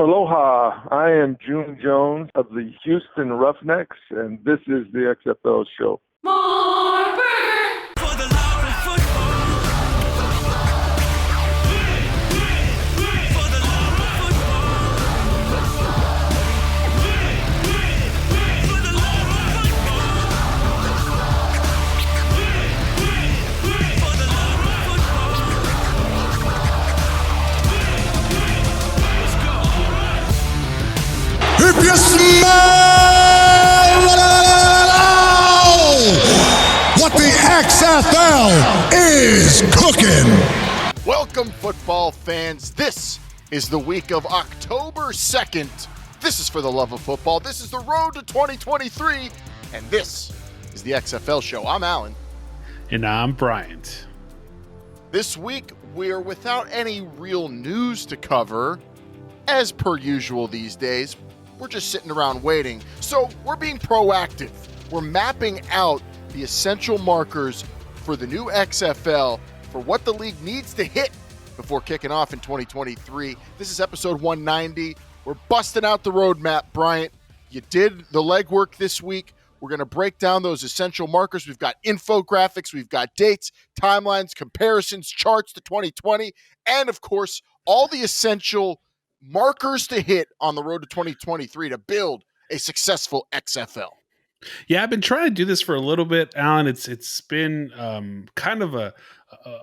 Aloha, I am June Jones of the Houston Roughnecks, and this is the XFL Show. More burger for the love of football. For the love of football. For the love of football. For the love of football. Let's go. If you smell what the XFL is cooking. Welcome, football fans. This is the week of October 2nd. This is For the Love of Football. This is the road to 2023, and this is the XFL Show. I'm Alan. And I'm Bryant. This week, we're without any real news to cover, as per usual these days. We're just sitting around waiting. So we're being proactive. We're mapping out the essential markers for the new XFL for what the league needs to hit before kicking off in 2023. This is episode 190. We're busting out the roadmap, Bryant. You did the legwork this week. We're going to break down those essential markers. We've got infographics, we've got dates, timelines, comparisons, charts to 2020, and of course, all the essential markers to hit on the road to 2023 to build a successful XFL. Yeah, I've been trying to do this for a little bit, Alan. It's been kind of a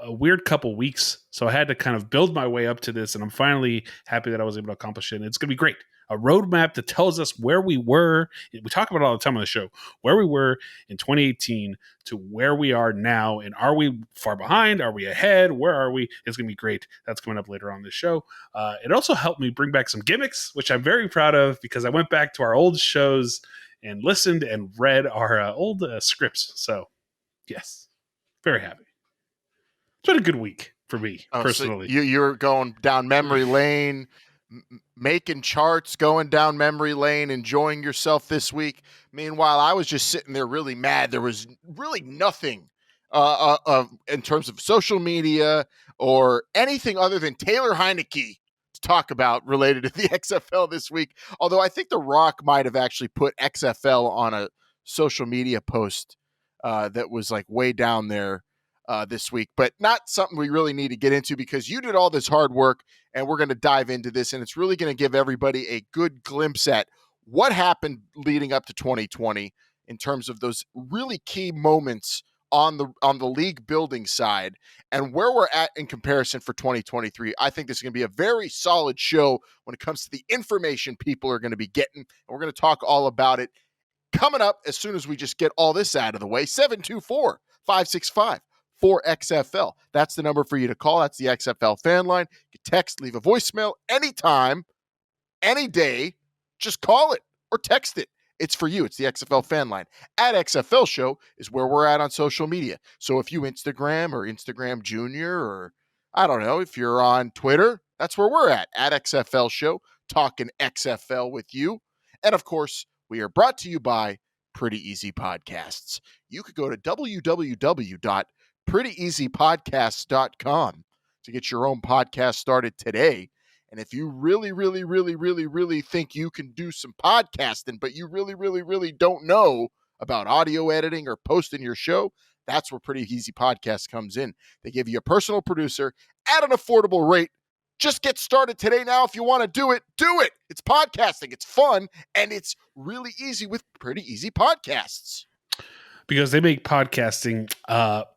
weird couple weeks, so I had to kind of build my way up to this, and I'm finally happy that I was able to accomplish it. And it's going to be great. A roadmap that tells us where we were. We talk about it all the time on the show, where we were in 2018 to where we are now. And are we far behind? Are we ahead? Where are we? It's going to be great. That's coming up later on this show. It also helped me bring back some gimmicks, which I'm very proud of because I went back to our old shows and listened and read our old scripts. So, yes, very happy. It's been a good week for me, personally. So you're going down memory lane, making charts, going down memory lane, enjoying yourself this week. Meanwhile, I was just sitting there really mad. There was really nothing in terms of social media or anything other than Taylor Heineke to talk about related to the XFL this week. Although I think The Rock might have actually put XFL on a social media post that was like way down there this week, but not something we really need to get into because you did all this hard work and we're going to dive into this, and it's really going to give everybody a good glimpse at what happened leading up to 2020 in terms of those really key moments on the league building side and where we're at in comparison for 2023. I think this is going to be a very solid show when it comes to the information people are going to be getting, and we're going to talk all about it coming up as soon as we just get all this out of the way. 724-565 for XFL. That's the number for you to call. That's the XFL Fan Line. You can text, leave a voicemail anytime, any day. Just call it or text it. It's for you. It's the XFL Fan Line. At XFL Show is where we're at on social media. So if you Instagram or Instagram Junior, or I don't know, if you're on Twitter, that's where we're at XFL Show, talking XFL with you. And of course, we are brought to you by Pretty Easy Podcasts. You could go to www.prettyeasypodcasts.com to get your own podcast started today. And if you really think you can do some podcasting, but you really don't know about audio editing or posting your show, that's where Pretty Easy Podcast comes in. They give you a personal producer at an affordable rate. Just get started today now. If you want to do it, do it. It's podcasting. It's fun, and it's really easy with Pretty Easy Podcasts. Because they make podcasting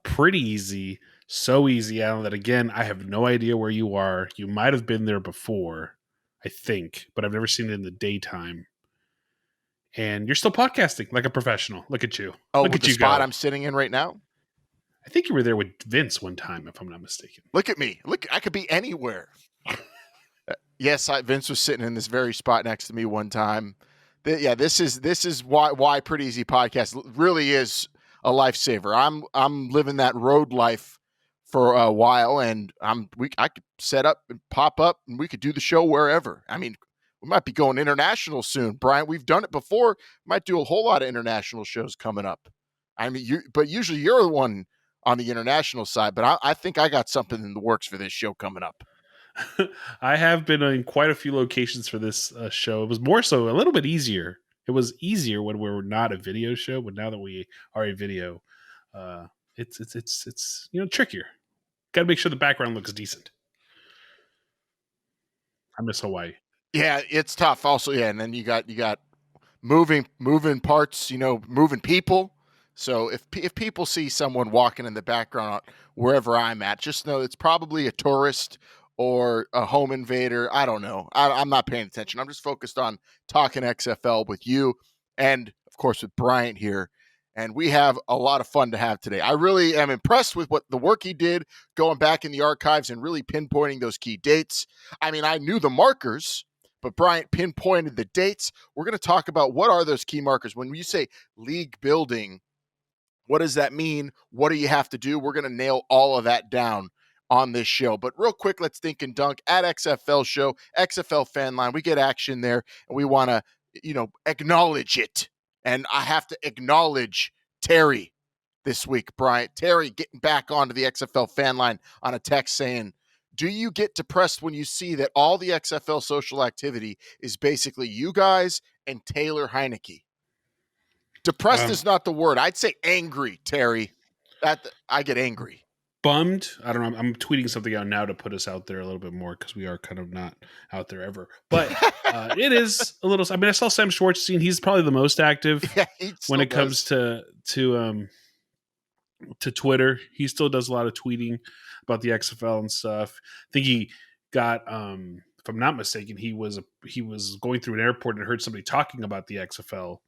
pretty easy. So easy, Alan, that again, I have no idea where you are. You might have been there before, I think, but I've never seen it in the daytime. And you're still podcasting like a professional. Look at you. Oh, look with at the you spot go. I'm sitting in right now? I think you were there with Vince one time, if I'm not mistaken. Look at me. Look, I could be anywhere. Yes, Vince was sitting in this very spot next to me one time. This is why Pretty Easy Podcast really is a lifesaver. I'm living that road life for a while, and I could set up and pop up, and we could do the show wherever. I mean, we might be going international soon, Brian. We've done it before. Might do a whole lot of international shows coming up. I mean, but usually you're the one on the international side. But I think I got something in the works for this show coming up. I have been in quite a few locations for this show. It was more so a little bit easier. It was easier when we were not a video show, but now that we are a video, uh, it's trickier. Got to make sure the background looks decent. I miss Hawaii. Yeah, it's tough. Also, yeah, and then you got moving parts, moving people. So if people see someone walking in the background wherever I'm at, just know it's probably a tourist or a home invader. I don't know. I'm not paying attention. I'm just focused on talking XFL with you and, of course, with Bryant here. And we have a lot of fun to have today. I really am impressed with what the work he did going back in the archives and really pinpointing those key dates. I mean, I knew the markers, but Bryant pinpointed the dates. We're going to talk about what are those key markers. When you say league building, what does that mean? What do you have to do? We're going to nail all of that down on this show. But real quick, let's think and dunk at XFL Show, XFL Fan Line. We get action there, and we want to, acknowledge it. And I have to acknowledge Terry this week, Bryant. Terry getting back onto the XFL Fan Line on a text saying, do you get depressed when you see that all the XFL social activity is basically you guys and Taylor Heineke? Depressed is not the word. I'd say angry, Terry. I get angry. Bummed. I don't know. I'm tweeting something out now to put us out there a little bit more because we are kind of not out there ever. But it is a little. I mean, I saw Sam Schwartzstein. He's probably the most active when it comes to Twitter. He still does a lot of tweeting about the XFL and stuff. I think he got, if I'm not mistaken, he was going through an airport and heard somebody talking about the XFL.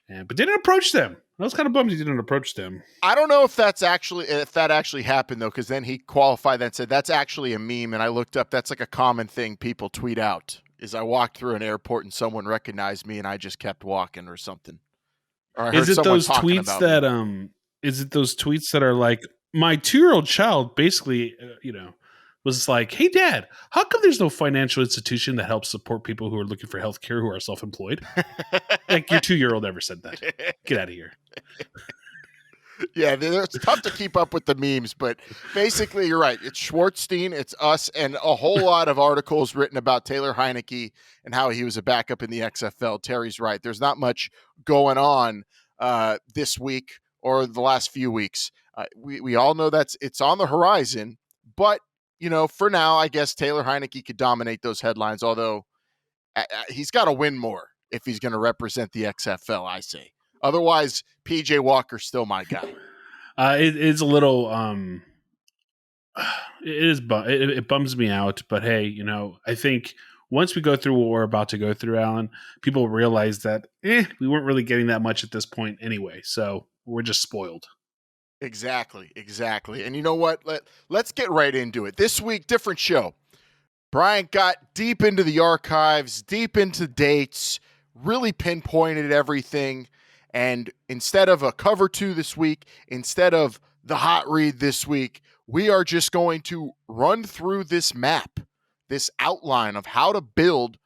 But didn't approach them. I was kind of bummed he didn't approach them. I don't know if that actually happened though, because then he qualified that and said that's actually a meme. And I looked up, that's like a common thing people tweet out. Is I walked through an airport and someone recognized me and I just kept walking or something. Or is it those tweets that Is it those tweets that are like my 2-year-old child basically was like, hey, Dad, how come there's no financial institution that helps support people who are looking for healthcare who are self-employed? Like your 2-year-old ever said that. Get out of here. Yeah, it's tough to keep up with the memes, but basically you're right. It's Schwartzstein, it's us, and a whole lot of articles written about Taylor Heineke and how he was a backup in the XFL. Terry's right. There's not much going on this week or the last few weeks. We all know it's on the horizon, but for now, I guess Taylor Heineke could dominate those headlines, although he's got to win more if he's going to represent the XFL, I say. Otherwise, PJ Walker's still my guy. It is a little it bums me out, but hey, I think once we go through what we're about to go through, Alan, people realize that we weren't really getting that much at this point anyway, so we're just spoiled. Exactly. And you know what? Let's get right into it. This week, different show. Bryant got deep into the archives, deep into dates, really pinpointed everything. And instead of a cover 2 this week, instead of the hot read this week, we are just going to run through this map, this outline of how to build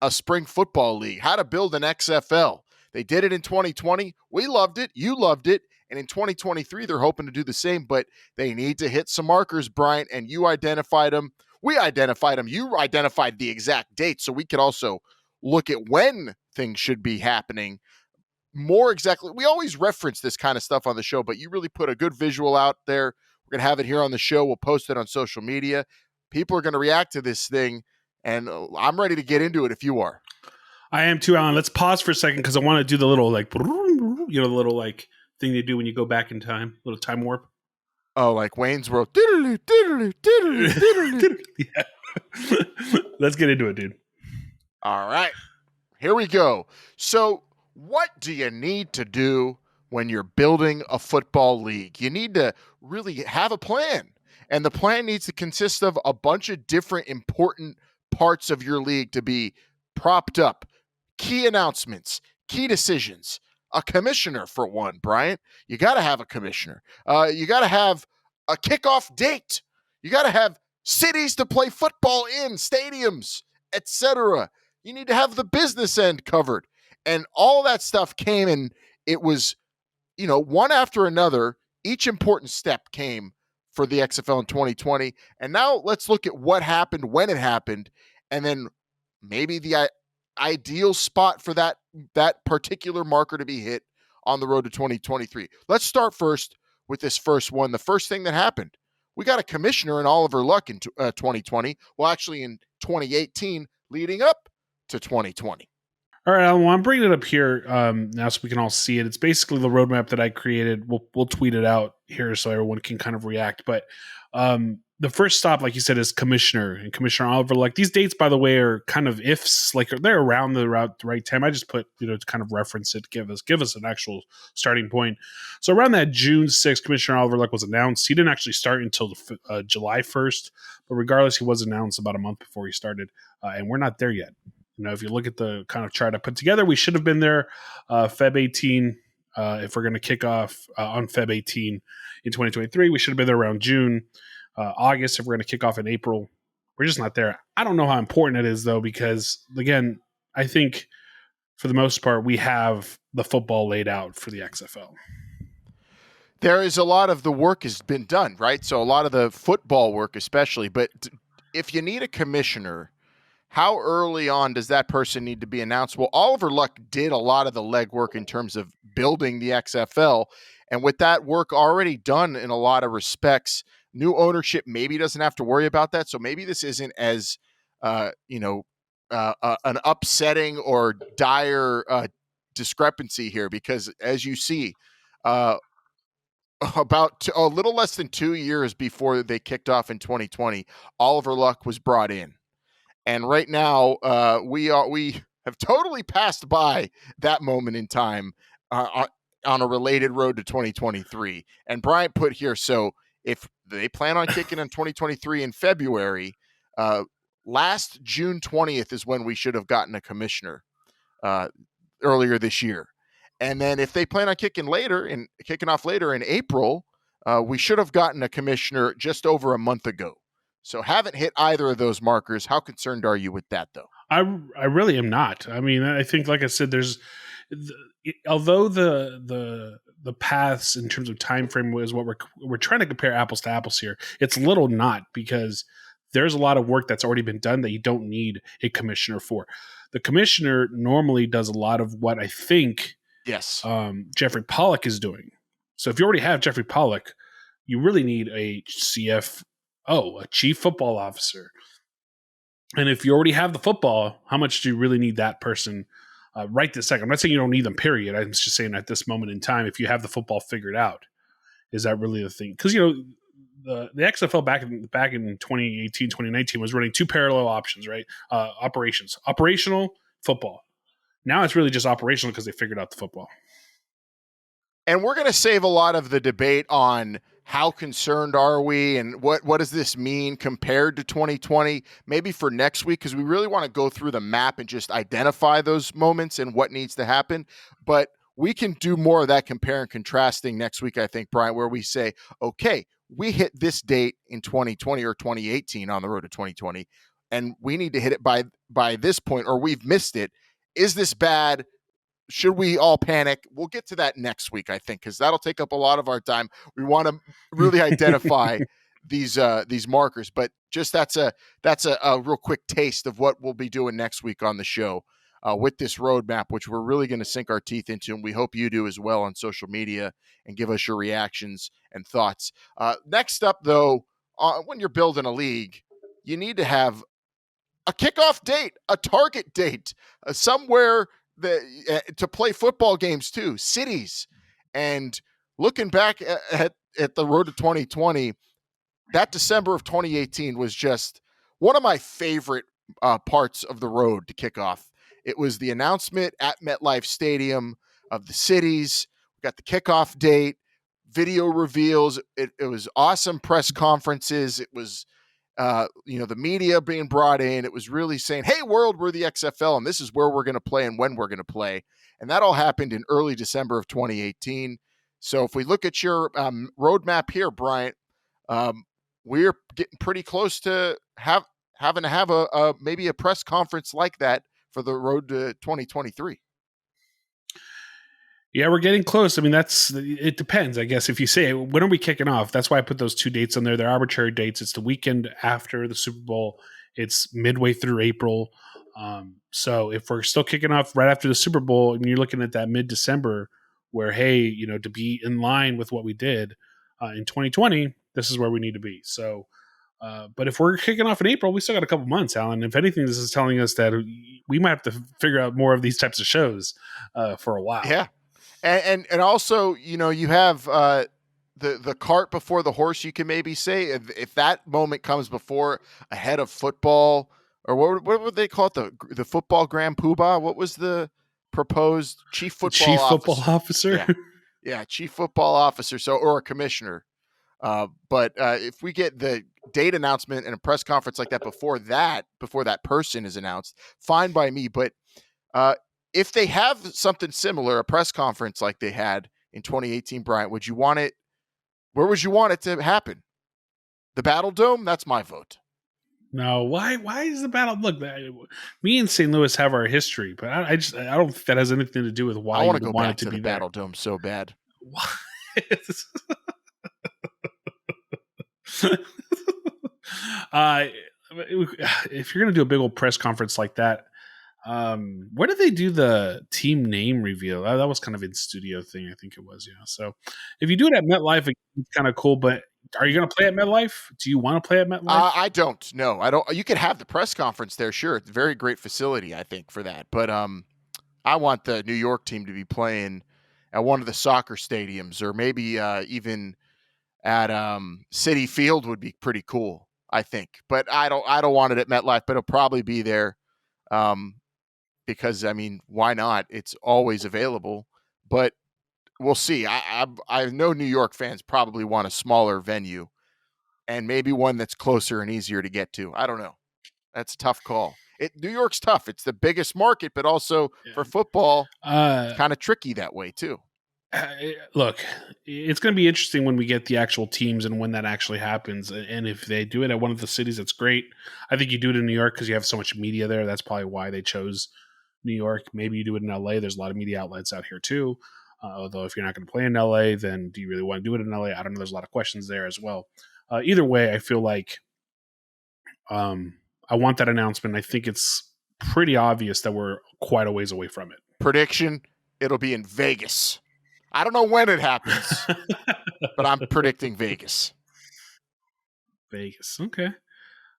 a spring football league, how to build an XFL. They did it in 2020. We loved it. You loved it. And in 2023, they're hoping to do the same, but they need to hit some markers, Bryant, and you identified them. We identified them. You identified the exact date, so we could also look at when things should be happening more exactly. We always reference this kind of stuff on the show, but you really put a good visual out there. We're going to have it here on the show. We'll post it on social media. People are going to react to this thing, and I'm ready to get into it if you are. I am too, Alan. Let's pause for a second because I want to do the little, the little, thing they do when you go back in time, little time warp. Oh, like Wayne's World. Yeah. Let's get into it, dude. All right, here we go. So what do you need to do when you're building a football league? You need to really have a plan, and the plan needs to consist of a bunch of different important parts of your league to be propped up. Key announcements, key decisions, a commissioner for one, Bryant. You got to have a commissioner. You got to have a kickoff date. You got to have cities to play football in, stadiums, etc. You need to have the business end covered. And all that stuff came, and it was, one after another. Each important step came for the XFL in 2020. And now let's look at what happened when it happened, and then maybe the ideal spot for that particular marker to be hit on the road to 2023. Let's start first with this first one. The first thing that happened, we got a commissioner in Oliver Luck in 2020. Well, actually in 2018 leading up to 2020. All right, Alan, well, I'm bringing it up here now so we can all see it. It's basically the roadmap that I created. We'll tweet it out here so everyone can kind of react. But the first stop, like you said, is Commissioner and Commissioner Oliver Luck. These dates, by the way, are kind of ifs. Like they're around the right time. I just put, to kind of reference it, give us an actual starting point. So around that June 6th, Commissioner Oliver Luck was announced. He didn't actually start until July 1st, but regardless, he was announced about a month before he started, and we're not there yet. If you look at the kind of chart I put together, we should have been there Feb 18. If we're going to kick off on Feb 18 in 2023, we should have been there around June. August, if we're going to kick off in April. We're just not there. I don't know how important it is, though, because, again, I think for the most part, we have the football laid out for the XFL. There is a lot of the work has been done, right? So a lot of the football work especially. But if you need a commissioner, how early on does that person need to be announced? Well, Oliver Luck did a lot of the legwork in terms of building the XFL. And with that work already done in a lot of respects, new ownership maybe doesn't have to worry about that. So maybe this isn't as, an upsetting or dire discrepancy here, because as you see, about a little less than 2 years before they kicked off in 2020, Oliver Luck was brought in. And right now, we have totally passed by that moment in time on a related road to 2023. And Bryant put here, so if they plan on kicking in 2023 in February, last June 20th is when we should have gotten a commissioner earlier this year. And then if they plan on kicking off later in April, we should have gotten a commissioner just over a month ago. So haven't hit either of those markers. How concerned are you with that, though? I really am not. I mean, I think, like I said, although the paths in terms of time frame is what we're trying to compare apples to apples here. It's little not, because there's a lot of work that's already been done that you don't need a commissioner for. The commissioner normally does a lot of what I think Jeffrey Pollock is doing. So if you already have Jeffrey Pollock, you really need a a chief football officer. And if you already have the football, how much do you really need that person right this second? I'm not saying you don't need them, period. I'm just saying at this moment in time, if you have the football figured out, is that really the thing? Because, the XFL back in 2018, 2019 was running two parallel options, right? Operations. Operational, football. Now it's really just operational because they figured out the football. And we're going to save a lot of the debate on how concerned are we and what does this mean compared to 2020, maybe for next week, because we really want to go through the map and just identify those moments and what needs to happen. But we can do more of that compare and contrasting next week, I think, Brian, where we say, okay, we hit this date in 2020 or 2018 on the road to 2020, and we need to hit it by this point, or we've missed it. Is this bad? Should we all panic? We'll get to that next week, I think, because that'll take up a lot of our time. We want to really identify these markers, but just that's a real quick taste of what we'll be doing next week on the show with this roadmap, which we're really going to sink our teeth into, and we hope you do as well on social media and give us your reactions and thoughts. Next up, though, when you're building a league, you need to have a kickoff date, a target date, somewhere to play football games too, cities. And looking back at the road to 2020, that December of 2018 was just one of my favorite parts of the road to kickoff. It was the announcement at MetLife Stadium of the cities. We got the kickoff date, video reveals. It was awesome press conferences. It was the media being brought in. It was really saying, hey, world, we're the XFL, and this is where we're going to play and when we're going to play. And that all happened in early December of 2018. So if we look at your roadmap here, Bryant, we're getting pretty close to having to have maybe a press conference like that for the road to 2023. Yeah, we're getting close. I mean, it depends, I guess. If you say, when are we kicking off? That's why I put those 2 dates on there. They're arbitrary dates. It's the weekend after the Super Bowl. It's midway through April. So if we're still kicking off right after the Super Bowl and you're looking at that mid-December where, hey, to be in line with what we did in 2020, this is where we need to be. So, but if we're kicking off in April, we still got a couple months, Alan. If anything, this is telling us that we might have to figure out more of these types of shows for a while. Yeah. And also, you have the cart before the horse. You can maybe say if that moment comes before ahead of football, or what would they call it, the football grand poobah? What was the proposed chief football officer? Yeah, chief football officer. So, or a commissioner. But if we get the date announcement and a press conference like that before that person is announced, fine by me. But if they have something similar, a press conference like they had in 2018, Bryant, would you want it? Where would you want it to happen? The Battle Dome? That's my vote. No, why is the Battle? Look, me and St. Louis have our history, but I don't think that has anything to do with why I want you to go want back it to to be the there. Battle Dome so bad. If you're going to do a big old press conference like that, where did they do the team name reveal? That was kind of in studio thing, I think it was. So if you do it at MetLife, it's kind of cool. But are you going to play at MetLife? Do you want to play at MetLife? I don't. No, I don't. You could have the press conference there, sure. It's a very great facility, I think, for that. But I want the New York team to be playing at one of the soccer stadiums, or maybe even at Citi Field would be pretty cool, I think. But I don't want it at MetLife, but it'll probably be there. Because I mean, why not? It's always available, but we'll see. I know New York fans probably want a smaller venue, and maybe one that's closer and easier to get to. I don't know. That's a tough call. New York's tough. It's the biggest market, but also for football, it's kind of tricky that way too. Look, it's going to be interesting when we get the actual teams and when that actually happens. And if they do it at one of the cities, that's great. I think you do it in New York because you have so much media there. That's probably why they chose New York. Maybe you do it in LA. There's a lot of media outlets out here too. Although if you're not going to play in LA, then do you really want to do it in LA? I don't know. There's a lot of questions there as well. Either way, I feel like I want that announcement. I think it's pretty obvious that we're quite a ways away from it. Prediction, it'll be in Vegas. I don't know when it happens, but I'm predicting Vegas. Vegas. Okay.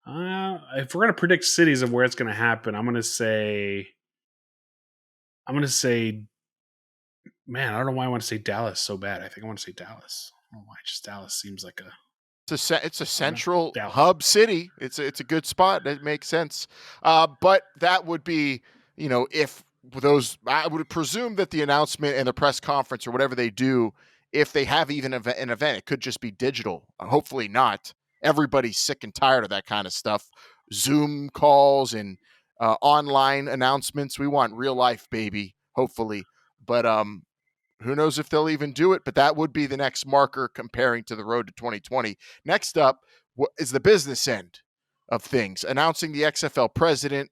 If we're going to predict cities of where it's going to happen, I'm going to say, man, I don't know why I want to say Dallas so bad. I think I want to say Dallas. I don't know why. Just Dallas seems like it's a central hub city. It's a good spot. It makes sense. But that would be, if those, I would presume that the announcement and the press conference or whatever they do, if they have even an event, it could just be digital. Hopefully not. Everybody's sick and tired of that kind of stuff. Zoom calls and online announcements. We want real life, baby, hopefully. But who knows if they'll even do it. But that would be the next marker comparing to the road to 2020. Next up is the business end of things. Announcing the XFL president,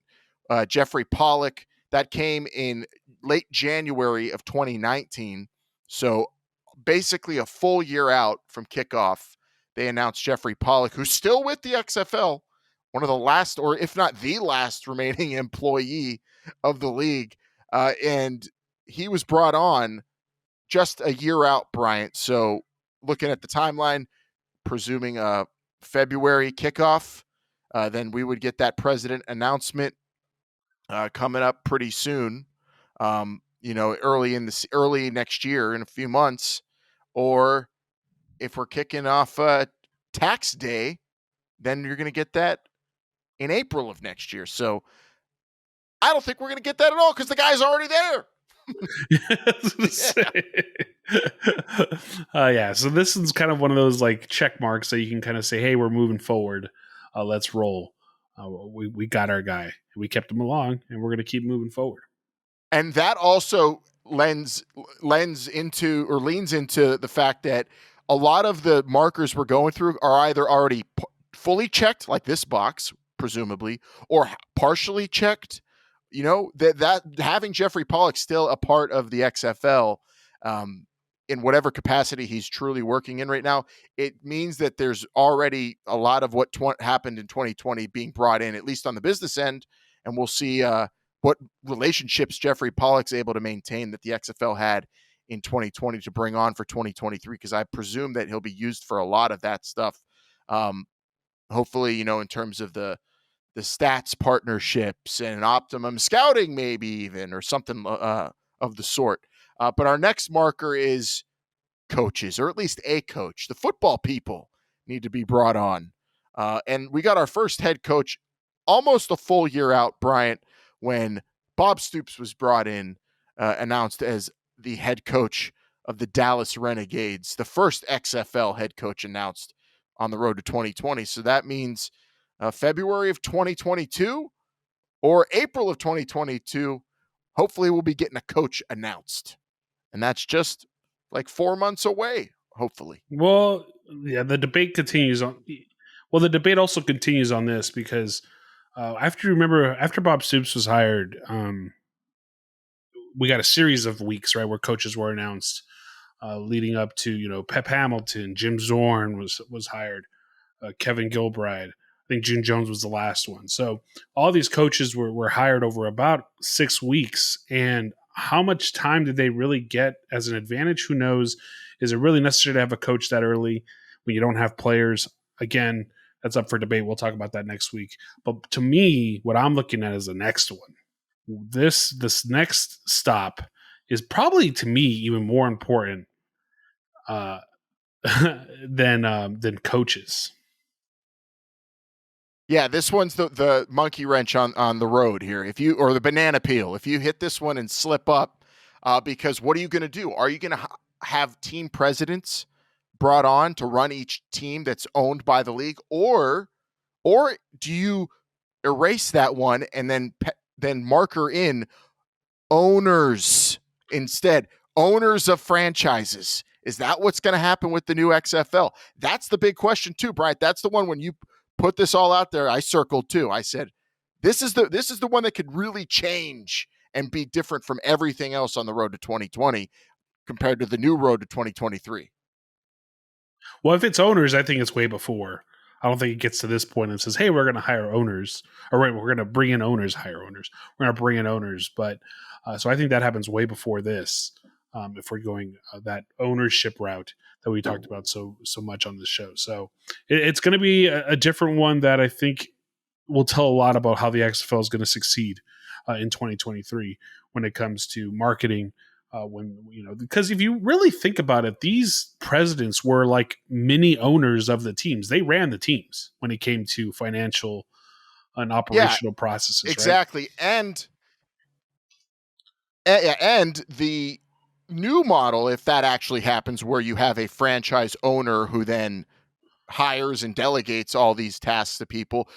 Jeffrey Pollock. That came in late January of 2019. So basically a full year out from kickoff, they announced Jeffrey Pollock, who's still with the XFL, one of the last, or if not the last remaining employee of the league. And he was brought on just a year out, Bryant. So looking at the timeline, presuming a February kickoff, then we would get that president announcement coming up pretty soon, early next year in a few months, or if we're kicking off tax day, then you're going to get that in April of next year. So I don't think we're going to get that at all because the guy's already there. So this is kind of one of those like check marks that you can kind of say, hey, we're moving forward. Let's roll. We got our guy. We kept him along, and we're going to keep moving forward. And that also leans into the fact that a lot of the markers we're going through are either already fully checked, like this box, presumably, or partially checked. That having Jeffrey Pollock still a part of the XFL in whatever capacity he's truly working in right now, it means that there's already a lot of what happened in 2020 being brought in, at least on the business end. And we'll see what relationships Jeffrey Pollock's able to maintain that the XFL had in 2020 to bring on for 2023, because I presume that he'll be used for a lot of that stuff. Hopefully, in terms of the stats partnerships and optimum scouting, maybe even, or something of the sort. But our next marker is coaches, or at least a coach. The football people need to be brought on. And we got our first head coach almost a full year out, Bryant, when Bob Stoops was brought in, announced as the head coach of the Dallas Renegades, the first XFL head coach announced on the road to 2020. So that means February of 2022 or April of 2022, hopefully we'll be getting a coach announced. And that's just like 4 months away, hopefully. Well, yeah, the debate continues on. Well, the debate also continues on this because after Bob Stoops was hired, we got a series of weeks, right, where coaches were announced leading up to, Pep Hamilton, Jim Zorn was hired, Kevin Gilbride. I think June Jones was the last one. So all these coaches were hired over about 6 weeks. And how much time did they really get as an advantage? Who knows? Is it really necessary to have a coach that early when you don't have players? Again, that's up for debate. We'll talk about that next week. But to me, what I'm looking at is the next one. This next stop is probably, to me, even more important than coaches. Yeah, this one's the monkey wrench on the road here. Or the banana peel. If you hit this one and slip up, because what are you going to do? Are you going to have team presidents brought on to run each team that's owned by the league, or do you erase that one and then marker in owners instead? Owners of franchises. Is that what's going to happen with the new XFL? That's the big question too, Brian. That's the one when you put this all out there, I circled too. I said, this is the one that could really change and be different from everything else on the road to 2020 compared to the new road to 2023. Well, if it's owners, I think it's way before. I don't think it gets to this point and says, hey, we're going to hire owners. Or right, we're going to bring in owners, hire owners. We're going to bring in owners. But so I think that happens way before this, if we're going that ownership route that we talked about so much on this show. So it's going to be a different one that I think will tell a lot about how the XFL is going to succeed in 2023 when it comes to marketing. Because if you really think about it, these presidents were like mini owners of the teams. They ran the teams when it came to financial and operational processes. Exactly. Right? And the new model, if that actually happens, where you have a franchise owner who then hires and delegates all these tasks to people,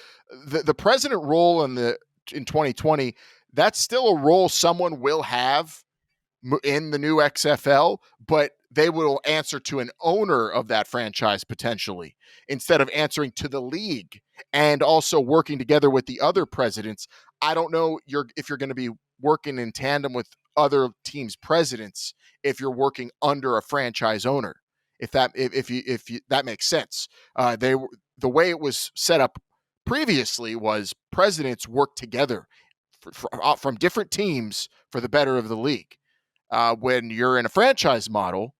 the president role in 2020, that's still a role someone will have in the new XFL, but they will answer to an owner of that franchise potentially, instead of answering to the league and also working together with the other presidents. I don't know if you're going to be working in tandem with other teams' presidents if you're working under a franchise owner. If that makes sense. The way it was set up previously was presidents work together from different teams for the better of the league. When you're in a franchise model,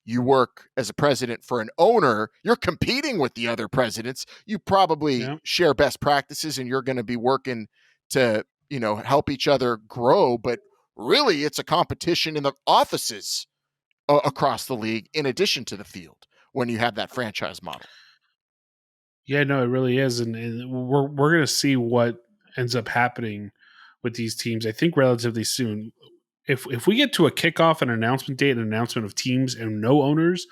you work as a president for an owner. You're competing with the other presidents. You probably share best practices, and you're going to be working to help each other grow. But really, it's a competition in the offices across the league, in addition to the field, when you have that franchise model. Yeah, no, it really is, and we're going to see what ends up happening with these teams. I think relatively soon. If we get to a kickoff, an announcement date, an announcement of teams, and no owners,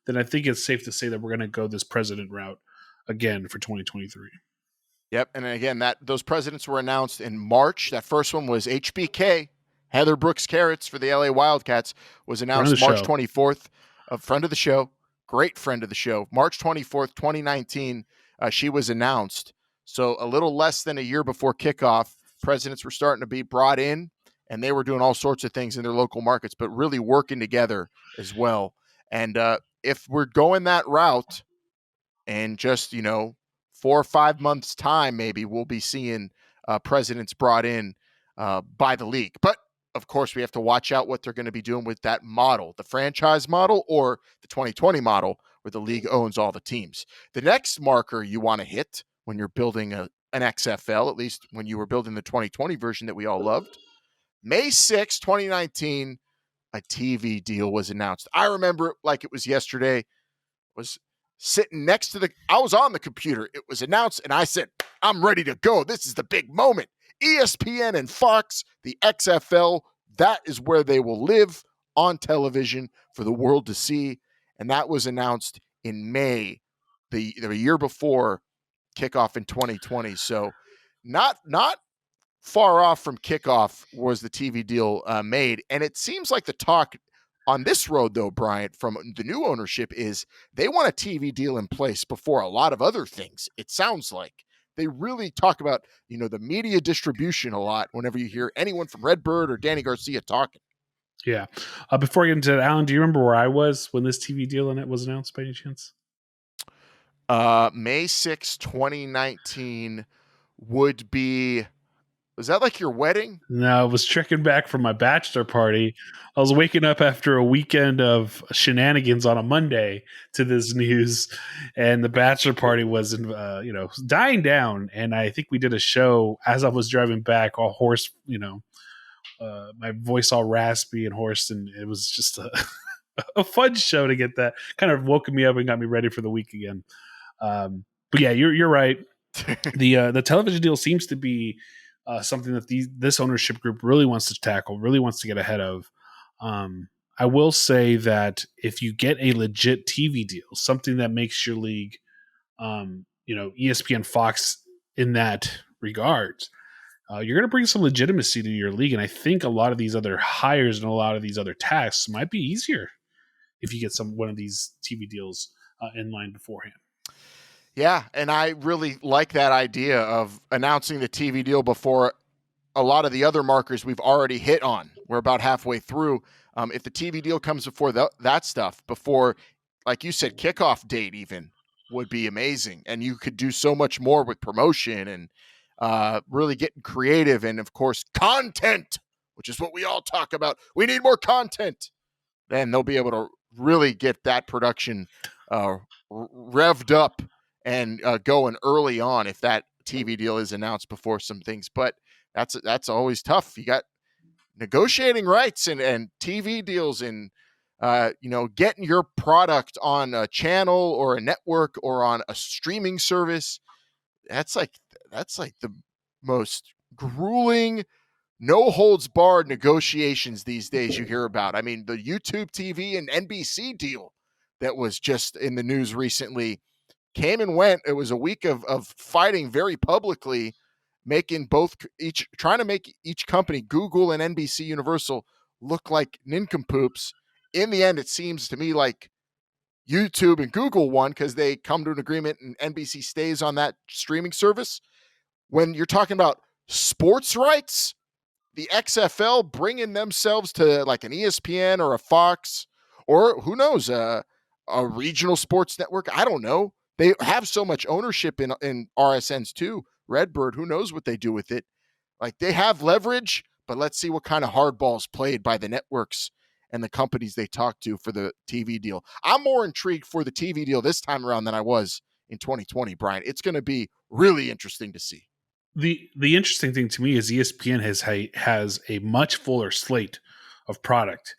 then I think it's safe to say that we're going to go this president route again for 2023. Yep, and again, those presidents were announced in March. That first one was HBK, Heather Brooks Carrots for the LA Wildcats, was announced March 24th. A friend of the show, great friend of the show. March 24th, 2019, she was announced. So a little less than a year before kickoff, presidents were starting to be brought in. and they were doing all sorts of things in their local markets, but really working together as well. And if we're going that route, and just 4 or 5 months time, maybe we'll be seeing presidents brought in by the league. But of course, we have to watch out what they're going to be doing with that model, the franchise model or the 2020 model, where the league owns all the teams. The next marker you want to hit when you're building an XFL, at least when you were building the 2020 version that we all loved, May 6, 2019, a TV deal was announced. I remember it like it was yesterday. Was sitting next to I was on the computer. It was announced, and I said, I'm ready to go. This is the big moment. ESPN and Fox, the XFL, that is where they will live on television for the world to see. And that was announced in May, the year before kickoff in 2020. So not far off from kickoff was the TV deal made. And it seems like the talk on this road, though, Bryant, from the new ownership is they want a TV deal in place before a lot of other things. It sounds like they really talk about, the media distribution a lot whenever you hear anyone from Redbird or Danny Garcia talking. Yeah. Before I get into that, Alan, do you remember where I was when this TV deal was announced by any chance? May 6, 2019 would be... Was that like your wedding? No, I was trekking back from my bachelor party. I was waking up after a weekend of shenanigans on a Monday to this news, and the bachelor party was, dying down. And I think we did a show as I was driving back, all hoarse, my voice all raspy and hoarse, and it was just a fun show to get that. Kind of woke me up and got me ready for the week again. But yeah, you're right. The television deal seems to be something that this ownership group really wants to tackle, really wants to get ahead of. I will say that if you get a legit TV deal, something that makes your league, ESPN, Fox in that regard, you're going to bring some legitimacy to your league. And I think a lot of these other hires and a lot of these other tasks might be easier if you get one of these TV deals in line beforehand. Yeah, and I really like that idea of announcing the TV deal before a lot of the other markers we've already hit on. We're about halfway through. If the TV deal comes before that stuff, before, like you said, kickoff date even, would be amazing. And you could do so much more with promotion and really getting creative. And, of course, content, which is what we all talk about. We need more content. Then they'll be able to really get that production revved up and going early on if that TV deal is announced before some things. But that's always tough. You got negotiating rights and TV deals and, getting your product on a channel or a network or on a streaming service. That's like the most grueling, no holds barred negotiations these days you hear about. I mean, the YouTube TV and NBC deal that was just in the news recently came and went. It was a week of fighting very publicly, trying to make each company, Google and NBC Universal, look like nincompoops. In the end, it seems to me like YouTube and Google won because they come to an agreement and NBC stays on that streaming service. When you're talking about sports rights, the XFL bringing themselves to like an ESPN or a Fox or who knows, a regional sports network. I don't know. They have so much ownership in RSNs too. Redbird, who knows what they do with it? Like, they have leverage, but let's see what kind of hardballs played by the networks and the companies they talk to for the TV deal. I'm more intrigued for the TV deal this time around than I was in 2020, Brian. It's going to be really interesting to see. The interesting thing to me is ESPN has a much fuller slate of product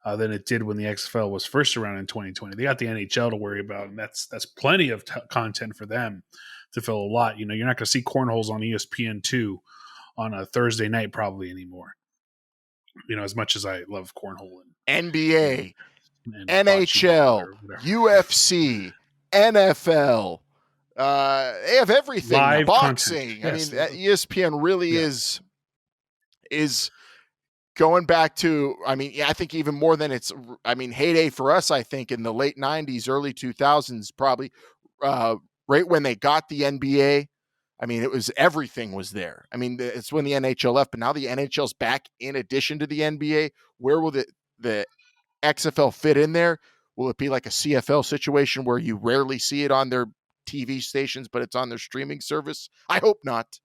than it did when the XFL was first around in 2020. They got the NHL to worry about, and that's plenty of content for them to fill a lot. You're not going to see cornholes on ESPN2 on a Thursday night probably anymore. As much as I love cornhole and NBA, and NHL, UFC, NFL. They have everything. Live boxing. Content. Yes. I mean, ESPN really is going back to, I think even more than heyday for us, I think in the late 90s, early 2000s, probably right when they got the NBA. I mean, everything was there. I mean, it's when the NHL left, but now the NHL's back in addition to the NBA. Where will the XFL fit in there? Will it be like a CFL situation where you rarely see it on their TV stations, but it's on their streaming service? I hope not,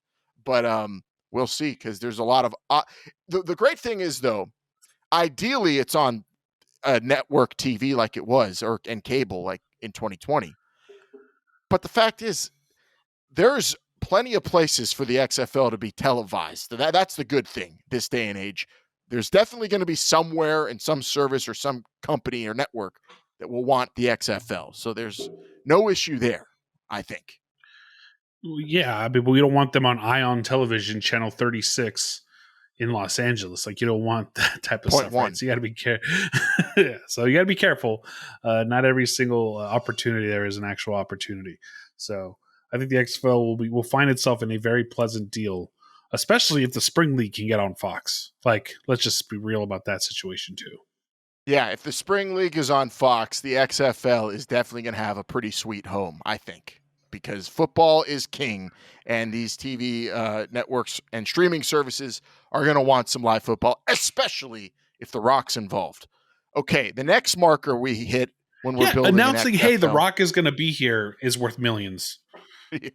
but we'll see, because there's a lot of the great thing is, though, ideally it's on a network TV like it was, and cable like in 2020. But the fact is, there's plenty of places for the XFL to be televised. That's the good thing this day and age. There's definitely going to be somewhere in some service or some company or network that will want the XFL. So there's no issue there, I think. Yeah, I mean, we don't want them on Ion Television, channel 36 in Los Angeles. Like, you don't want that type of stuff, right? So you got to be careful. Yeah, so you got to be careful. Not every single opportunity there is an actual opportunity. So I think the XFL will find itself in a very pleasant deal, especially if the Spring League can get on Fox. Like, let's just be real about that situation too. Yeah, if the Spring League is on Fox, the XFL is definitely going to have a pretty sweet home, I think, because football is king, and these TV networks and streaming services are going to want some live football, especially if The Rock's involved. Okay, the next marker we hit when we're building announcing, hey, The Rock is going to be here is worth millions.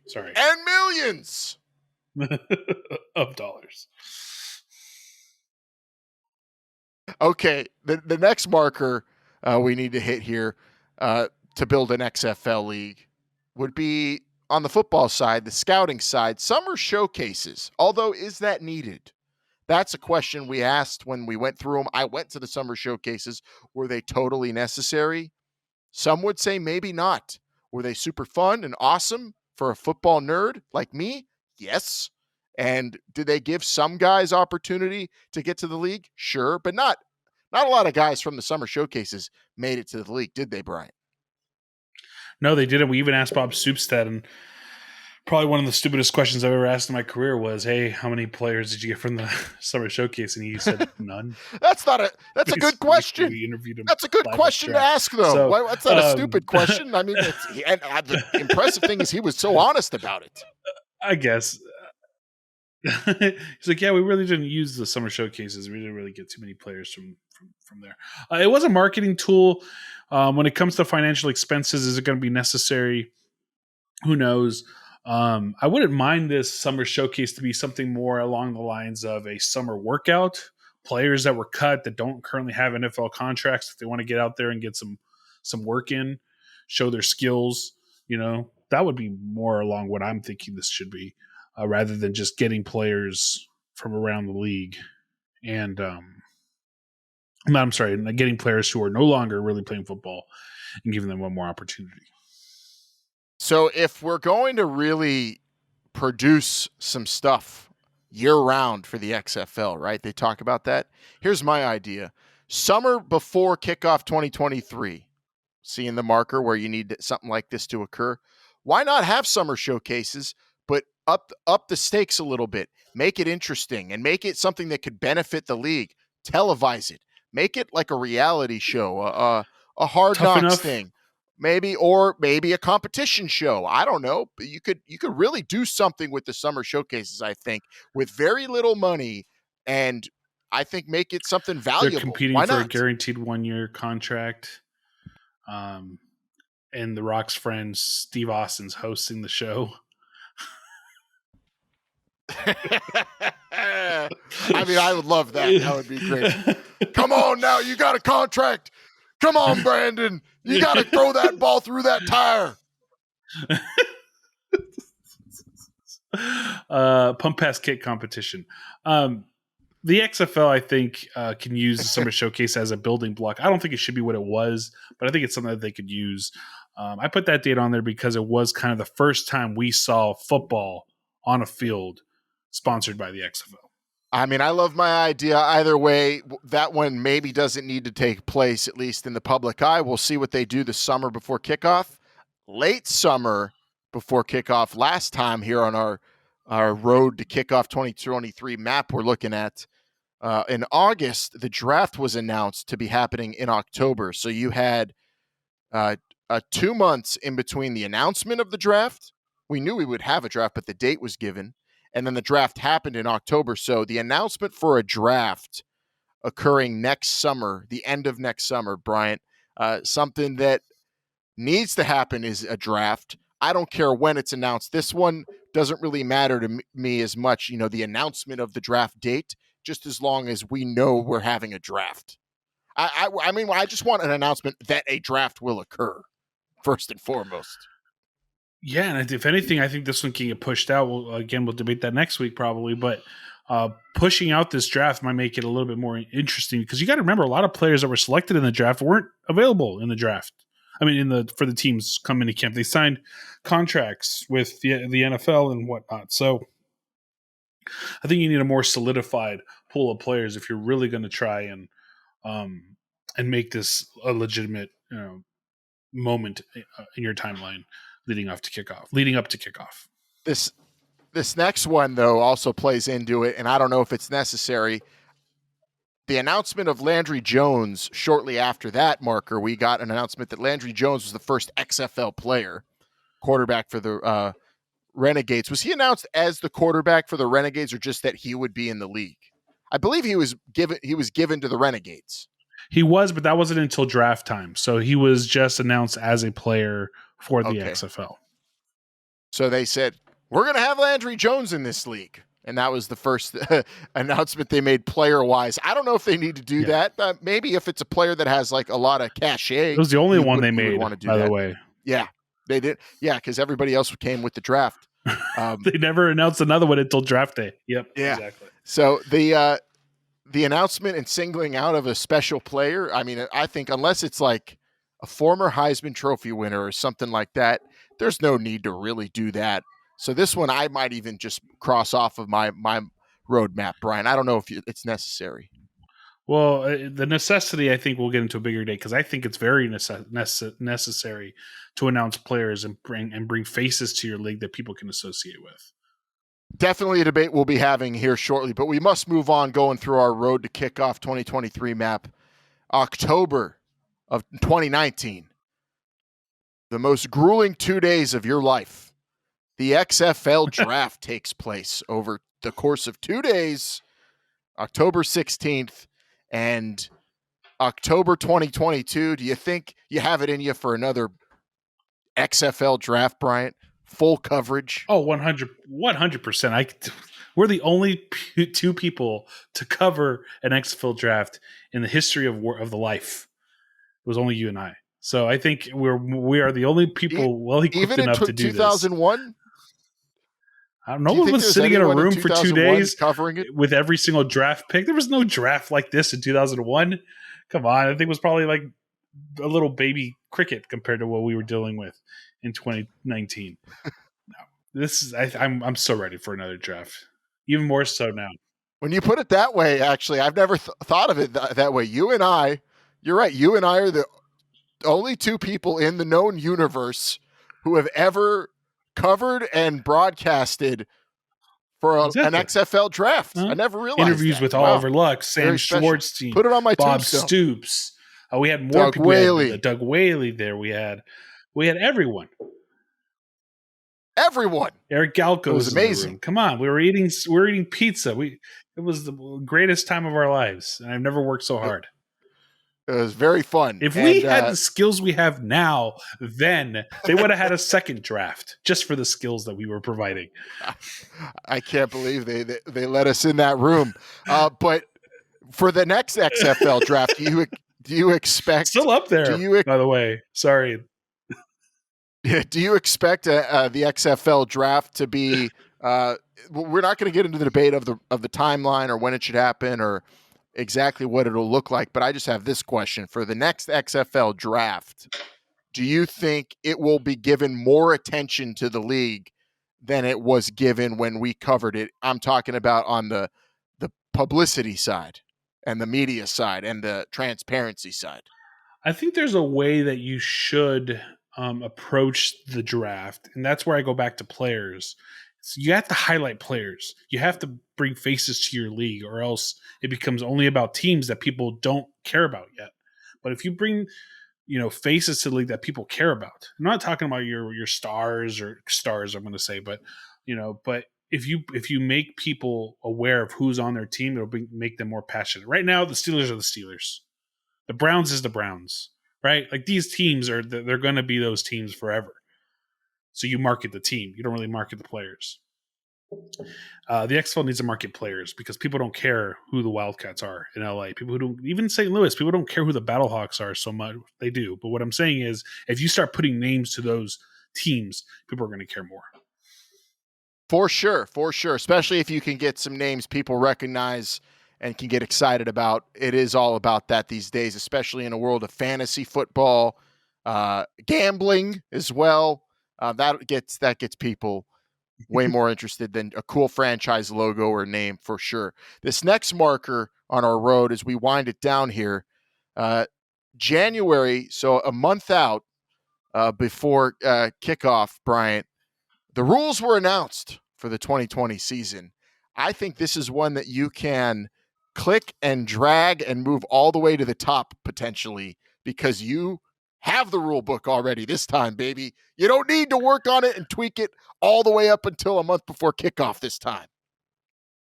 Sorry. And millions of dollars. Okay, the next marker we need to hit here to build an XFL league would be, on the football side, the scouting side, summer showcases. Although, is that needed? That's a question we asked when we went through them. I went to the summer showcases. Were they totally necessary? Some would say maybe not. Were they super fun and awesome for a football nerd like me? Yes. And did they give some guys opportunity to get to the league? Sure, but not a lot of guys from the summer showcases made it to the league, did they, Brian? No, they didn't. We even asked Bob Soupstead, and probably one of the stupidest questions I've ever asked in my career was, "Hey, how many players did you get from the summer showcase?" And he said, "None." That's a good question. We interviewed him. That's a good question to ask, though. So, that's not a stupid question. I mean, the impressive thing is he was so honest about it. I guess. He's like, yeah, we really didn't use the summer showcases. We didn't really get too many players from there. It was a marketing tool. When it comes to financial expenses, is it going to be necessary? Who knows? I wouldn't mind this summer showcase to be something more along the lines of a summer workout. Players that were cut that don't currently have NFL contracts, if they want to get out there and get some work in, show their skills, that would be more along what I'm thinking this should be. Rather than just getting players from around the league and getting players who are no longer really playing football and giving them one more opportunity. So if we're going to really produce some stuff year-round for the XFL, right? They talk about that. Here's my idea. Summer before kickoff 2023, seeing the marker where you need something like this to occur. Why not have summer showcases, but up the stakes a little bit, make it interesting, and make it something that could benefit the league. Televise it, make it like a reality show, a Hard Knocks thing, maybe a competition show. I don't know, but you could really do something with the summer showcases, I think, with very little money, and I think make it something valuable. They're competing for a guaranteed 1-year contract. And The Rock's friend Steve Austin's hosting the show. I mean, I would love that. That would be great. Come on now, you got a contract. Come on, Brandon. You got to throw that ball through that tire. Pump pass kick competition. The XFL, I think, can use the summer showcase as a building block. I don't think it should be what it was, but I think it's something that they could use. I put that date on there because it was kind of the first time we saw football on a field sponsored by the XFL. I mean, I love my idea either way. That one maybe doesn't need to take place, at least in the public eye. We'll see what they do the summer before kickoff. Late summer before kickoff. Last time here on our road to kickoff 2023 map we're looking at. In August, the draft was announced to be happening in October. So you had 2 months in between the announcement of the draft, we knew we would have a draft, but the date was given. And then the draft happened in October. So the announcement for a draft occurring next summer, the end of next summer, Bryant, something that needs to happen is a draft. I don't care when it's announced. This one doesn't really matter to me as much, the announcement of the draft date, just as long as we know we're having a draft. I mean, I just want an announcement that a draft will occur, first and foremost. Yeah, and if anything, I think this one can get pushed out. We'll debate that next week probably, but pushing out this draft might make it a little bit more interesting because you got to remember a lot of players that were selected in the draft weren't available in the draft. I mean, for the teams come into camp, they signed contracts with the NFL and whatnot. So I think you need a more solidified pool of players if you're really going to try and make this a legitimate moment in your timeline leading up to kickoff. This next one, though, also plays into it, and I don't know if it's necessary. The announcement of Landry Jones, shortly after that marker, we got an announcement that Landry Jones was the first XFL player, quarterback for the Renegades. Was he announced as the quarterback for the Renegades or just that he would be in the league? I believe he was given to the Renegades. He was, but that wasn't until draft time. So he was just announced as a player for the XFL. So they said, we're going to have Landry Jones in this league. And that was the first announcement they made player-wise. I don't know if they need to do that. Maybe if it's a player that has like a lot of cachet. It was the only one they made, by the way. Yeah, they did. Yeah, because everybody else came with the draft. They never announced another one until draft day. Yep, yeah. Exactly. So the announcement and singling out of a special player, I mean, I think unless it's like a former Heisman Trophy winner or something like that, there's no need to really do that. So this one I might even just cross off of my roadmap, Brian. I don't know if it's necessary. Well, the necessity, I think we'll get into a bigger day because I think it's very necessary to announce players and bring faces to your league that people can associate with. Definitely a debate we'll be having here shortly, but we must move on going through our road to kickoff 2023 map. October of 2019, the most grueling 2 days of your life. The XFL draft takes place over the course of 2 days, October 16th and October 2022. Do you think you have it in you for another XFL draft, Bryant? Full coverage? Oh, 100%. We're the only two people to cover an XFL draft in the history of the life. It was only you and I. So I think we are the only people well equipped enough to do 2001? No one was sitting in a room for 2 days covering it with every single draft pick. There was no draft like this in 2001. Come on. I think it was probably like a little baby cricket compared to what we were dealing with in 2019. No, I'm so ready for another draft. Even more so now. When you put it that way, actually, I've never thought of it that way. You and I, you're right. You and I are the only two people in the known universe who have ever covered and broadcasted for an XFL draft. I never realized interviews that. with Oliver Luck, Sam Schwartzstein, put it on my Bob tombstone. Stoops. We had more Doug people. Whaley. Doug Whaley there. We had everyone. Eric Galco was amazing. Come on, we were eating pizza. It was the greatest time of our lives, and I've never worked so hard. It was very fun. If we had the skills we have now, then they would have had a second draft just for the skills that we were providing. I can't believe they let us in that room. But for the next XFL draft, do you expect still up there? By the way, sorry. Do you expect the XFL draft to be? We're not going to get into the debate of the timeline or when it should happen or exactly what it'll look like, but I just have this question for the next XFL draft. Do you think it will be given more attention to the league than it was given when we covered it? I'm talking about on the publicity side and the media side and the transparency side. I think there's a way that you should approach the draft, and that's where I go back to players. So you have to highlight players. You have to bring faces to your league, or else it becomes only about teams that people don't care about yet. But if you bring faces to the league that people care about. I'm not talking about your stars, I'm going to say, but but if you make people aware of who's on their team, it'll make them more passionate. Right now, the Steelers are the Steelers. The Browns is the Browns, right? Like these teams they're going to be those teams forever. So you market the team. You don't really market the players. The XFL needs to market players because people don't care who the Wildcats are in LA. People who don't, even St. Louis, people don't care who the Battlehawks are so much. They do. But what I'm saying is if you start putting names to those teams, people are going to care more. For sure. Especially if you can get some names people recognize and can get excited about. It is all about that these days, especially in a world of fantasy football, gambling as well. That gets people way more interested than a cool franchise logo or name for sure. This next marker on our road as we wind it down here, January, so a month out before kickoff, Bryant, the rules were announced for the 2020 season. I think this is one that you can click and drag and move all the way to the top potentially because you have the rule book already this time, baby. You don't need to work on it and tweak it all the way up until a month before kickoff this time.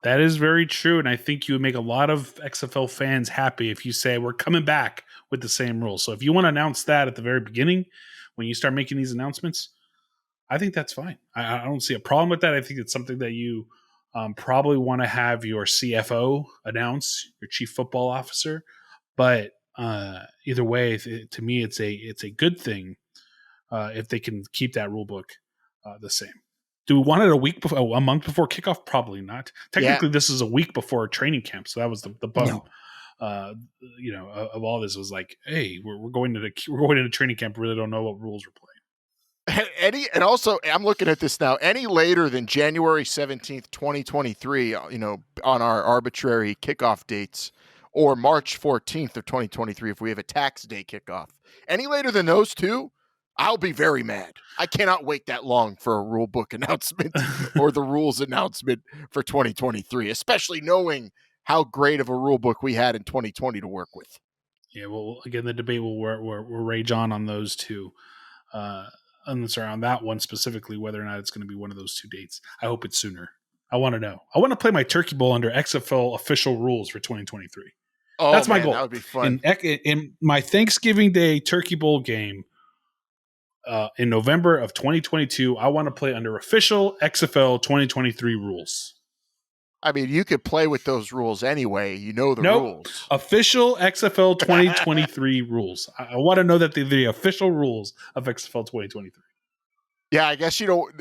That is very true, and I think you would make a lot of XFL fans happy if you say we're coming back with the same rules. So if you want to announce that at the very beginning, when you start making these announcements, I think that's fine. I don't see a problem with that. I think it's something that you probably want to have your CFO announce, your chief football officer, but either way, to me, it's a good thing if they can keep that rule book the same. Do we want it a month before kickoff? Probably not. Technically, This is a week before training camp, so that was the bum. No. Of all this was like, hey, we're going into training camp. We really don't know what rules we're playing. And also, I'm looking at this now. Any later than January 17th, 2023, on our arbitrary kickoff dates, or March 14th of 2023 if we have a tax day kickoff. Any later than those two, I'll be very mad. I cannot wait that long for a rule book announcement or the rules announcement for 2023, especially knowing how great of a rule book we had in 2020 to work with. Yeah, well, again, the debate will rage on those two. On that one specifically, whether or not it's going to be one of those two dates. I hope it's sooner. I want to know. I want to play my Turkey Bowl under XFL official rules for 2023. Oh, that's my goal. That would be fun. In my Thanksgiving Day Turkey Bowl game in November of 2022, I want to play under official XFL 2023 rules. I mean, you could play with those rules anyway. You know the rules. Official XFL 2023 rules. I want to know that the official rules of XFL 2023. Yeah, I guess you don't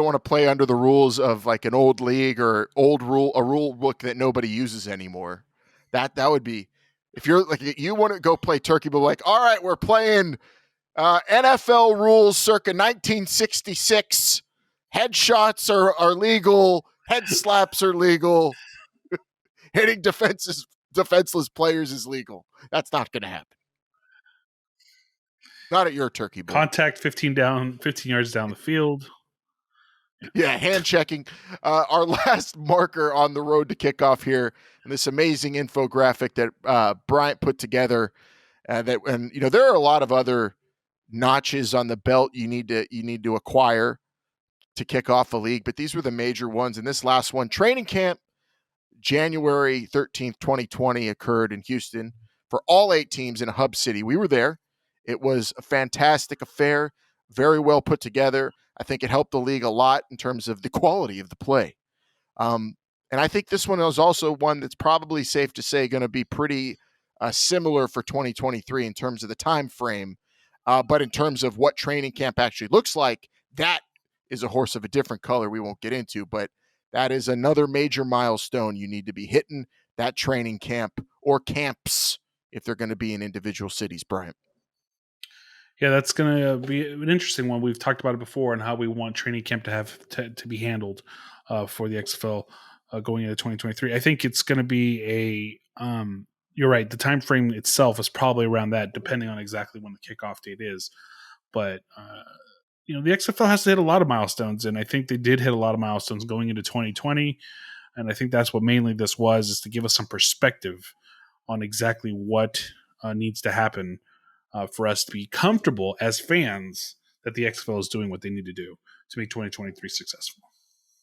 want to play under the rules of like an old league or a rule book that nobody uses anymore. That would be, if you're like, you want to go play Turkey, but like, all right, we're playing NFL rules circa 1966. Headshots are legal. Head slaps are legal. Hitting defenseless players is legal. That's not going to happen. Not at your Turkey Bowl. Contact 15 yards down the field. Yeah, hand checking. Our last marker on the road to kickoff here, and this amazing infographic that Bryant put together. There are a lot of other notches on the belt you need to acquire to kick off a league, but these were the major ones. And this last one, training camp, January 13th, 2020, occurred in Houston for all 8 teams in a hub city. We were there. It was a fantastic affair, very well put together. I think it helped the league a lot in terms of the quality of the play. And I think this one is also one that's probably safe to say going to be pretty similar for 2023 in terms of the time frame. But in terms of what training camp actually looks like, that is a horse of a different color we won't get into. But that is another major milestone you need to be hitting, that training camp or camps if they're going to be in individual cities, Bryant. Yeah, that's going to be an interesting one. We've talked about it before and how we want training camp to have to be handled for the XFL going into 2023. I think it's going to be you're right. The time frame itself is probably around that, depending on exactly when the kickoff date is. But the XFL has to hit a lot of milestones, and I think they did hit a lot of milestones going into 2020. And I think that's what mainly this was, is to give us some perspective on exactly what needs to happen for us to be comfortable as fans that the XFL is doing what they need to do to make 2023 successful.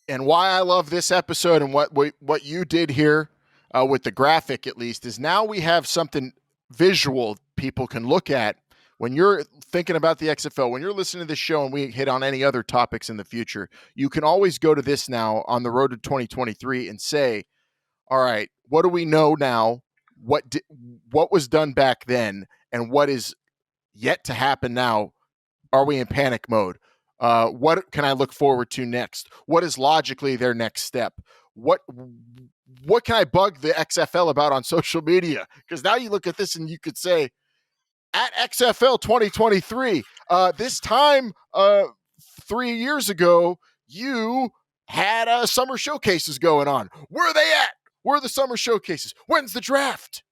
And why I love this episode and what you did here with the graphic, at least, is now we have something visual people can look at when you're thinking about the XFL, when you're listening to this show and we hit on any other topics in the future. You can always go to this now on the road to 2023 and say, all right, what do we know now? What was done back then and what is yet to happen now? Are we in panic mode? What can I look forward to next? What is logically their next step? What can I bug the XFL about on social media? Because now you look at this and you could say, at XFL 2023, this time 3 years ago, you had summer showcases going on. Where are they at? Where are the summer showcases? When's the draft?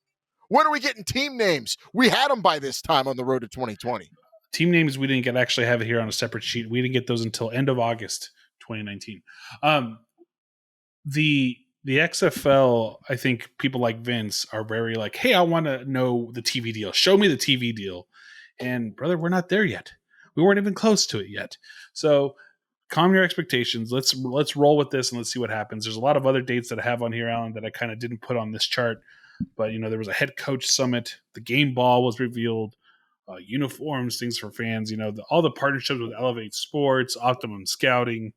When are we getting team names? We had them by this time on the road to 2020. Team names we didn't actually have it here on a separate sheet. We didn't get those until end of August 2019. The XFL, I think people like Vince are very like, hey, I want to know the TV deal. Show me the TV deal. And brother, we're not there yet. We weren't even close to it yet. So calm your expectations. Let's roll with this and let's see what happens. There's a lot of other dates that I have on here, Alan, that I kind of didn't put on this chart. But, there was a head coach summit. The game ball was revealed. Uniforms, things for fans, all the partnerships with Elevate Sports, Optimum Scouting,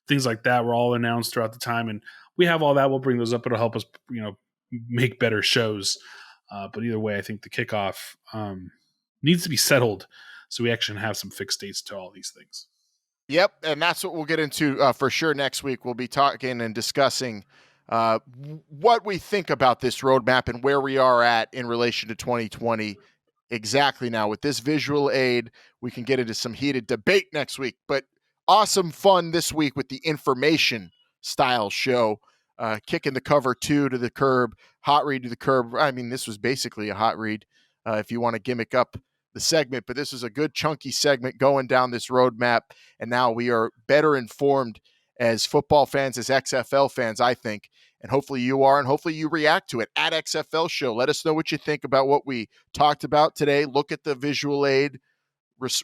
things like that were all announced throughout the time. And we have all that. We'll bring those up. It'll help us, make better shows. But either way, I think the kickoff needs to be settled so we actually have some fixed dates to all these things. Yep, and that's what we'll get into for sure next week. We'll be talking and discussing what we think about this roadmap and where we are at in relation to 2020 exactly now. With this visual aid, we can get into some heated debate next week, but awesome fun this week with the information style show, kicking the cover 2 to the curb, hot read to the curb. I mean, this was basically a hot read if you want to gimmick up the segment, but this is a good chunky segment going down this roadmap, and now we are better informed as football fans, as XFL fans, I think, and hopefully you are, and hopefully you react to it at XFL Show. Let us know what you think about what we talked about today. Look at the visual aid,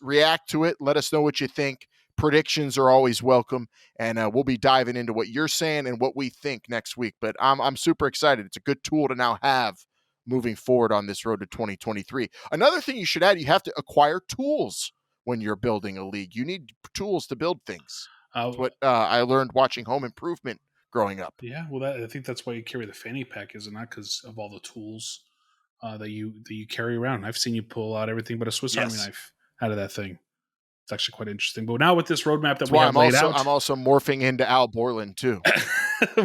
react to it. Let us know what you think. Predictions are always welcome, and we'll be diving into what you're saying and what we think next week. But I'm super excited. It's a good tool to now have moving forward on this road to 2023. Another thing you should add, you have to acquire tools when you're building a league. You need tools to build things. That's what I learned watching Home Improvement growing up. Yeah, well, I think that's why you carry the fanny pack, is it not? Because of all the tools that you carry around. I've seen you pull out everything but a Swiss Army knife out of that thing. It's actually quite interesting. But now with this roadmap that we have laid out, I'm also morphing into Al Borland too.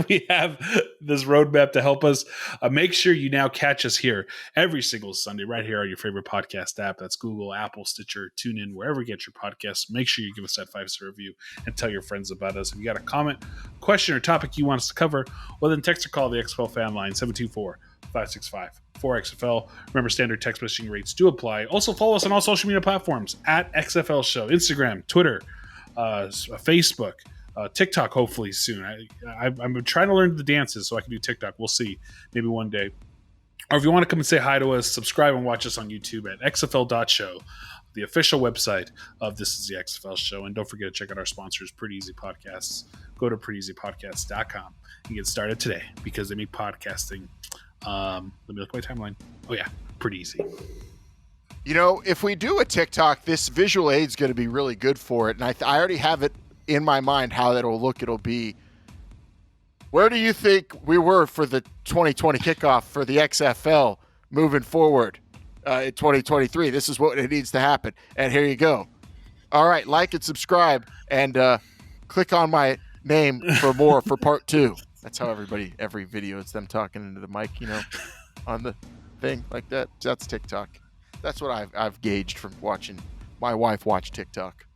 We have this roadmap to help us. Make sure you now catch us here every single Sunday right here on your favorite podcast app. That's Google, Apple, Stitcher, TuneIn, wherever you get your podcasts. Make sure you give us that 5-star review and tell your friends about us. If you got a comment, question, or topic you want us to cover, well, then text or call the XFL Fan Line 724-565-4XFL. Remember, standard text messaging rates do apply. Also, follow us on all social media platforms at XFL Show, Instagram, Twitter, Facebook, TikTok, hopefully soon. I'm trying to learn the dances so I can do TikTok. We'll see. Maybe one day. Or if you want to come and say hi to us, subscribe and watch us on YouTube at xfl.show, the official website of This Is the XFL Show. And don't forget to check out our sponsors, Pretty Easy Podcasts. Go to prettyeasypodcasts.com and get started today because they make podcasting. Let me look at my timeline. Oh, yeah. Pretty easy. If we do a TikTok, this visual aid is going to be really good for it. And I already have it in my mind how that will look. It'll be, where do you think we were for the 2020 kickoff for the XFL moving forward in 2023? This is what it needs to happen. And here you go. All right, like and subscribe and click on my name for more for part 2. That's how every video, it's them talking into the mic, on the thing like that. That's TikTok. That's what I've gauged from watching my wife watch TikTok.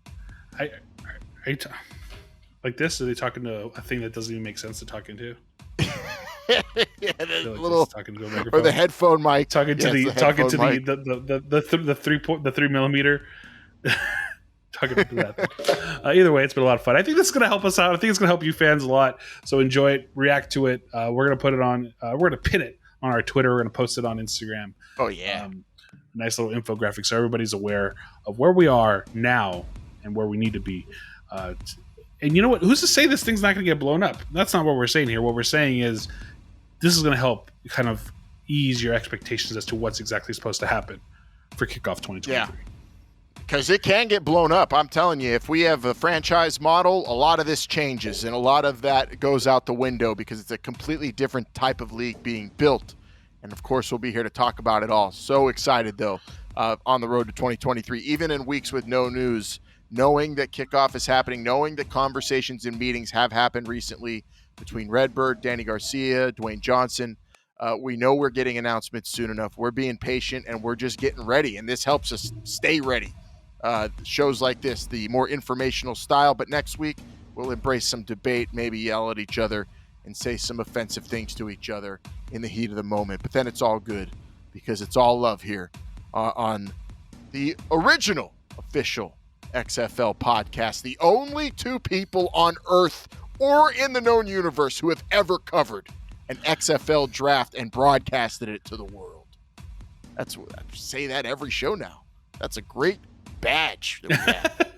Like this? Are they talking to a thing that doesn't even make sense to talk into? Yeah, the little talking to a microphone. Or the headphone mic. Talking to the 3mm. Talking to that. Either way, it's been a lot of fun. I think this is going to help us out. I think it's going to help you fans a lot. So enjoy it, react to it. We're going to put it on. We're going to pin it on our Twitter. We're going to post it on Instagram. Oh yeah. nice little infographic so everybody's aware of where we are now and where we need to be. And you know what? Who's to say this thing's not going to get blown up? That's not what we're saying here. What we're saying is this is going to help kind of ease your expectations as to what's exactly supposed to happen for kickoff 2023. Yeah. Because it can get blown up. I'm telling you, if we have a franchise model, a lot of this changes and a lot of that goes out the window because it's a completely different type of league being built. And of course, we'll be here to talk about it all. So excited, though, on the road to 2023, even in weeks with no news, knowing that kickoff is happening, knowing that conversations and meetings have happened recently between Redbird, Danny Garcia, Dwayne Johnson. We know we're getting announcements soon enough. We're being patient and we're just getting ready. And this helps us stay ready. Shows like this, the more informational style. But next week, we'll embrace some debate, maybe yell at each other and say some offensive things to each other in the heat of the moment. But then it's all good because it's all love here on the original official XFL podcast. The only two people on Earth or in the known universe who have ever covered an XFL draft and broadcasted it to the world. I say that every show now. That's a great badge that we have.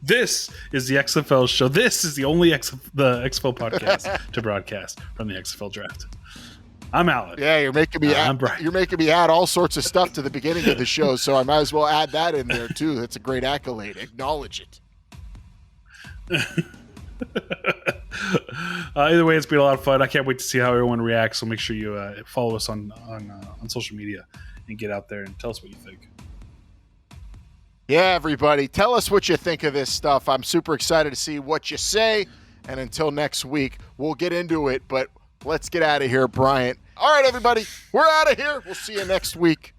This is the XFL show. This is the only the XFL podcast to broadcast from the XFL draft. I'm Alan. Yeah, you're making me add all sorts of stuff to the beginning of the show, so I might as well add that in there too. That's a great accolade. Acknowledge it. Either way, it's been a lot of fun. I can't wait to see how everyone reacts. So make sure you follow us on social media and get out there and tell us what you think. Yeah, everybody, tell us what you think of this stuff. I'm super excited to see what you say. And until next week, we'll get into it. But let's get out of here, Bryant. All right, everybody, we're out of here. We'll see you next week.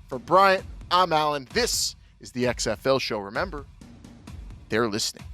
For Bryant, I'm Alan. This is the XFL show. Remember, they're listening.